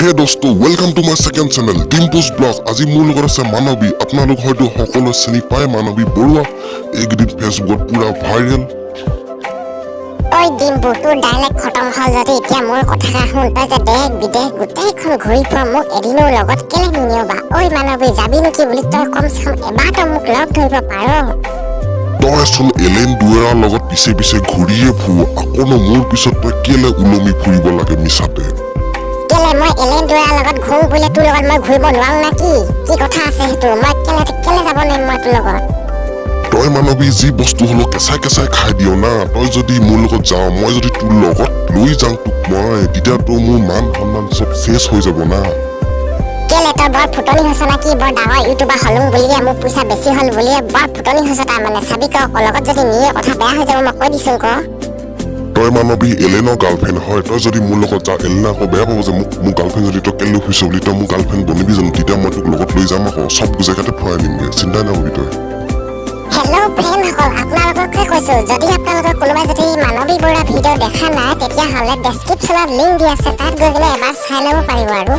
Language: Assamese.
হে দোস্ত welcome to my second channel ডিম্পুছ ব্লগ। আজি মোৰ লগত আছে মানৱী। আপোনালোক হয়তো সকলো চিনি পায় মানৱী বৰুৱা। এইকেইদিন ফেচবুকত পুৰা ভাইৰেল। ঐ ডিম্পু, তোৰ ডাইলেক্ট খতম হ'ল যদি এতিয়া মোৰ কথা শুন। তই যে দেশ বিদেশ গোটেইখন ঘূৰি ফুৰা, মোক এদিনো লগত কেলে নিনিয়বা? ঐ মানৱী, যাবি নেকি বুলি তই কমচে কম এবাৰ তই মোক লগ ধৰিব পাৰ? তই আচল এলেন দুৱেৰাৰ লগত পিছে পিছে ঘূৰিয়ে ফুৰ, আকৌনো মোৰ পিছত তই কেলে ওলমি ফুৰিব লাগে মিছাতে? কেলে মই এলেন দুৱেৰাৰ লগত ঘূৰো বোলে তোৰ লগত মই ঘূৰিব নোৱাৰো নে কি? কি কথা আছে সেইটো? মই কেলে যাব নোৱাৰিম মই তোৰ লগত? তই মানৱী যি বস্তু হলো কেঁচাই কেঁচাই খাই দিয় না। তই যদি মোৰ লগত যাওঁ, মই যদি তোৰ লগত লৈ যাওঁ তোক মই, তেতিয়াতো মোৰ মান সন্মান চব চেছ হৈ যাব না। কেলে তই বৰ ফুটনি হৈছ নেকি? বৰ ডাঙৰ ইউটিউবাৰ হলো বুলিয়ে, মোৰ পইচা বেছি হ'ল বুলিয়ে বৰ ফুটনি হৈছ তাৰমানে? চাবি ক, লগত যদি নিয়ে কথা বেয়া হৈ যাব, মই কৈ দিছো ক। তই মানৱী এলেনৰ গাৰ্লফ্ৰেণ্ড হয়। তই যদি মোৰ লগত যাওঁ, এলেনে আকৌ বেয়া পাব যে মোৰ গাৰ্লফ্ৰেণ্ড যদি তই কেলে শুইছ বুলি। তই মোৰ গাৰ্লফ্ৰেণ্ড বনিবি জানো? তেতিয়া মই তোক লগত লৈ যাম, আকৌ চব জেগাতে ফুৰাই দিমগে, চিন্তা নকৰিবি তই। হেল্ল' ফ্ৰেণ্ডসকল, আপোনালোককে কৈছো, যদি আপোনালোকৰ কোনোবাই যদি মানৱী বৰুৱা ভিডিঅ' দেখা নাই, তেতিয়াহ'লে ডেছক্ৰিপশ্যনত লিংক দি আছে, তাত গৈ কিনে এবাৰ চাই ল'ব পাৰিব আৰু।